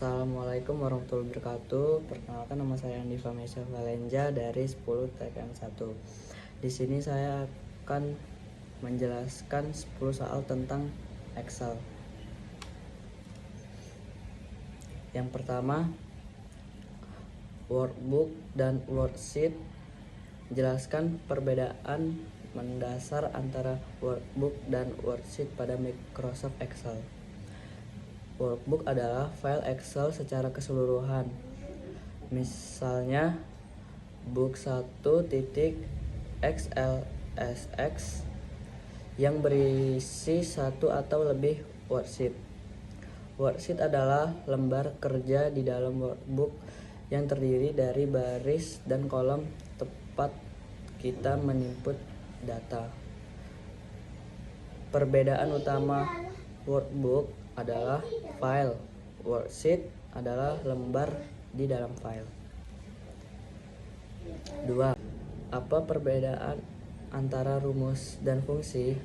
Assalamualaikum warahmatullahi wabarakatuh. Perkenalkan, nama saya Andi Famesha Valenja dari 10 TKM 1. Di sini saya akan menjelaskan 10 soal tentang Excel. Yang pertama, workbook dan worksheet. Jelaskan perbedaan mendasar antara workbook dan worksheet pada Microsoft Excel. Workbook adalah file Excel secara keseluruhan. Misalnya book 1.xlsx yang berisi satu atau lebih worksheet. Worksheet adalah lembar kerja di dalam workbook yang terdiri dari baris dan kolom tempat kita meninput data. Perbedaan utama workbook adalah file, worksheet adalah lembar di dalam file. 2. Apa perbedaan antara rumus dan fungsi?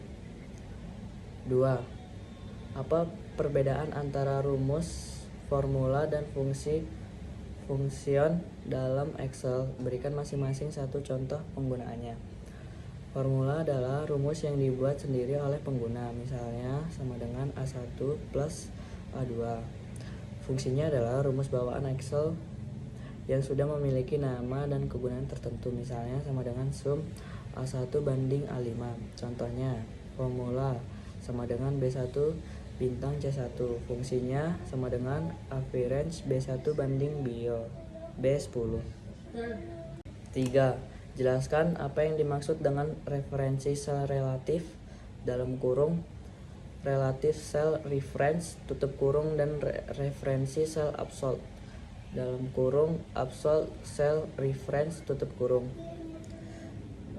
2. Apa perbedaan antara rumus, formula, dan fungsion dalam Excel? Berikan masing-masing satu contoh penggunaannya. Formula adalah rumus yang dibuat sendiri oleh pengguna, misalnya sama dengan A1 plus A2. Fungsinya adalah rumus bawaan Excel yang sudah memiliki nama dan kegunaan tertentu, misalnya sama dengan sum A1 banding A5. Contohnya, formula sama dengan B1 bintang C1. Fungsinya sama dengan average B1 banding B10. 3. Jelaskan apa yang dimaksud dengan referensi sel relatif dalam kurung relative cell reference tutup kurung dan referensi sel absolute dalam kurung absolute cell reference tutup kurung.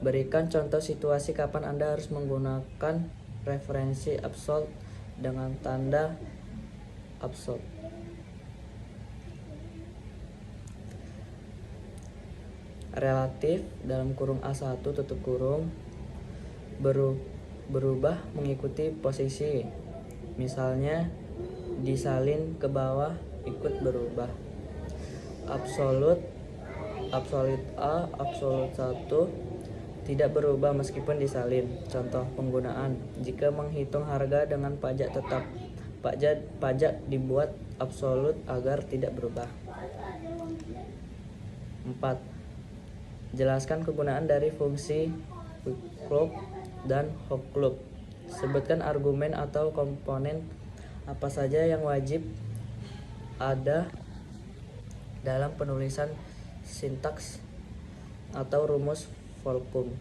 Berikan contoh situasi kapan Anda harus menggunakan referensi absolute dengan tanda absolute. Relatif dalam kurung A1 tutup kurung berubah mengikuti posisi, misalnya disalin ke bawah ikut berubah. Absolute A, absolute 1 tidak berubah meskipun disalin. Contoh penggunaan: jika menghitung harga dengan pajak tetap, pajak dibuat absolut agar tidak berubah. 4. Jelaskan kegunaan dari fungsi quicklook dan hooklookup. Sebutkan argumen atau komponen apa saja yang wajib ada dalam penulisan sintaks atau rumus volcom.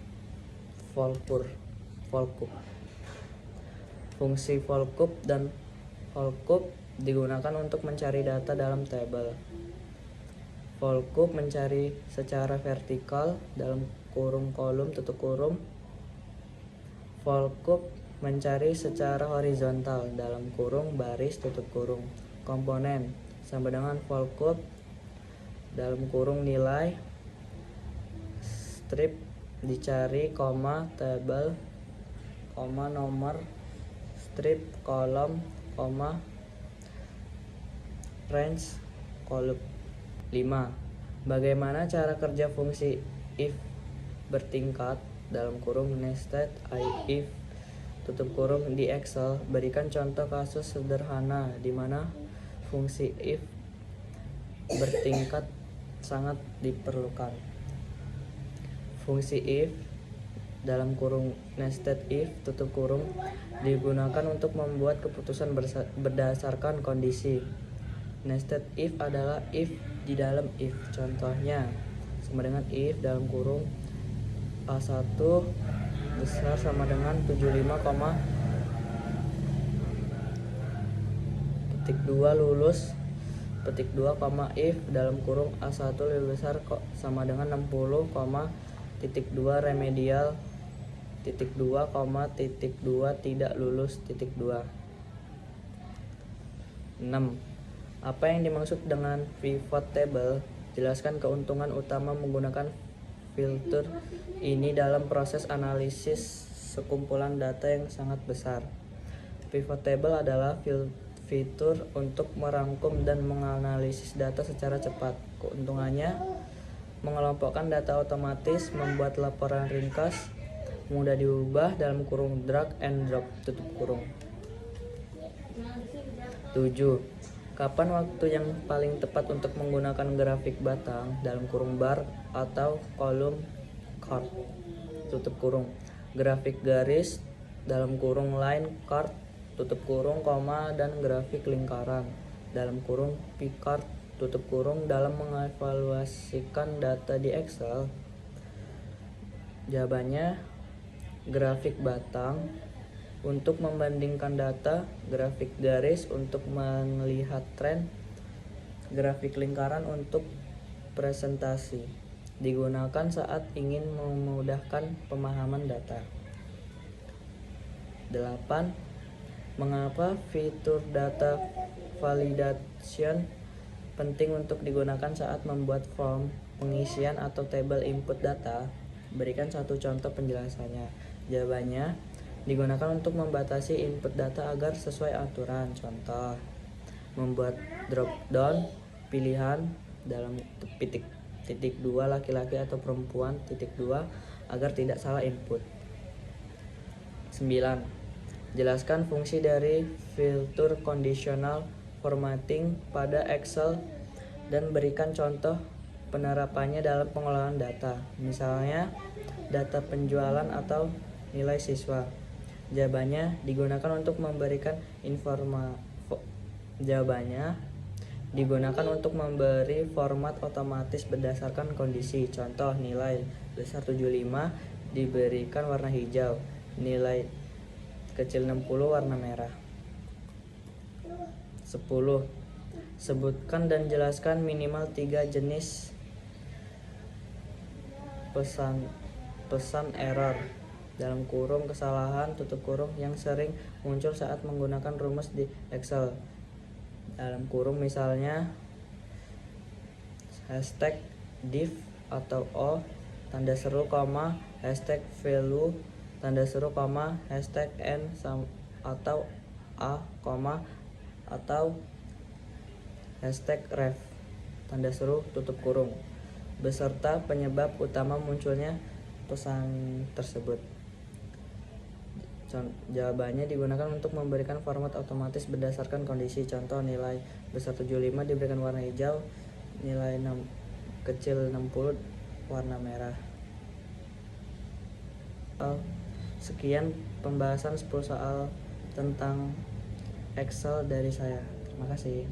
Fungsi volcom dan hooklookup digunakan untuk mencari data dalam tabel. Volcom mencari secara vertikal dalam kurung kolom tutup kurung. Volcom mencari secara horizontal dalam kurung baris tutup kurung. Komponen sama dengan volcom dalam kurung nilai, strip dicari, koma tabel, koma nomor, strip kolom, koma range kolom. 5. Bagaimana cara kerja fungsi if bertingkat dalam kurung nested if tutup kurung di Excel? Berikan contoh kasus sederhana di mana fungsi if bertingkat sangat diperlukan. Fungsi if dalam kurung nested if tutup kurung digunakan untuk membuat keputusan berdasarkan kondisi. Nested if adalah if di dalam if. Contohnya sama dengan if dalam kurung A1 besar sama dengan 75, petik 2 lulus petik 2, if dalam kurung A1 lebih besar sama dengan 60, titik 2 remedial titik 2, titik 2 tidak lulus titik 2. 6. Apa yang dimaksud dengan pivot table? Jelaskan keuntungan utama menggunakan filter ini dalam proses analisis sekumpulan data yang sangat besar. Pivot table adalah fitur untuk merangkum dan menganalisis data secara cepat. Keuntungannya, mengelompokkan data otomatis, membuat laporan ringkas, mudah diubah (drag and drop). 7. Kapan waktu yang paling tepat untuk menggunakan grafik batang (bar atau kolom chart), grafik garis (line chart), koma, dan grafik lingkaran (pie-chart), dalam mengevaluasikan data di Excel? Jawabannya, grafik batang untuk membandingkan data, grafik garis untuk melihat tren, grafik lingkaran untuk presentasi. Digunakan saat ingin memudahkan pemahaman data. 8. Mengapa fitur data validation penting untuk digunakan saat membuat form pengisian atau tabel input data? Berikan satu contoh penjelasannya. Jawabannya, digunakan untuk membatasi input data agar sesuai aturan. Contoh, membuat drop down pilihan ((2) laki-laki atau perempuan ((2) agar tidak salah input. 9. Jelaskan fungsi dari fitur conditional formatting pada Excel dan berikan contoh penerapannya dalam pengolahan data, misalnya data penjualan atau nilai siswa. Jawabannya, digunakan untuk memberi format otomatis berdasarkan kondisi. Contoh, nilai besar 75 diberikan warna hijau, nilai kecil 60 warna merah. 10. Sebutkan dan jelaskan minimal 3 jenis pesan error (kesalahan) yang sering muncul saat menggunakan rumus di Excel. Misalnya #div atau O, #value, #n atau A, atau #ref, beserta penyebab utama munculnya pesan tersebut. Jawabannya, digunakan untuk memberikan format otomatis berdasarkan kondisi. Contoh, nilai besar 75 diberikan warna hijau, nilai kecil 60 warna merah. Sekian pembahasan 10 soal tentang Excel dari saya. Terima kasih.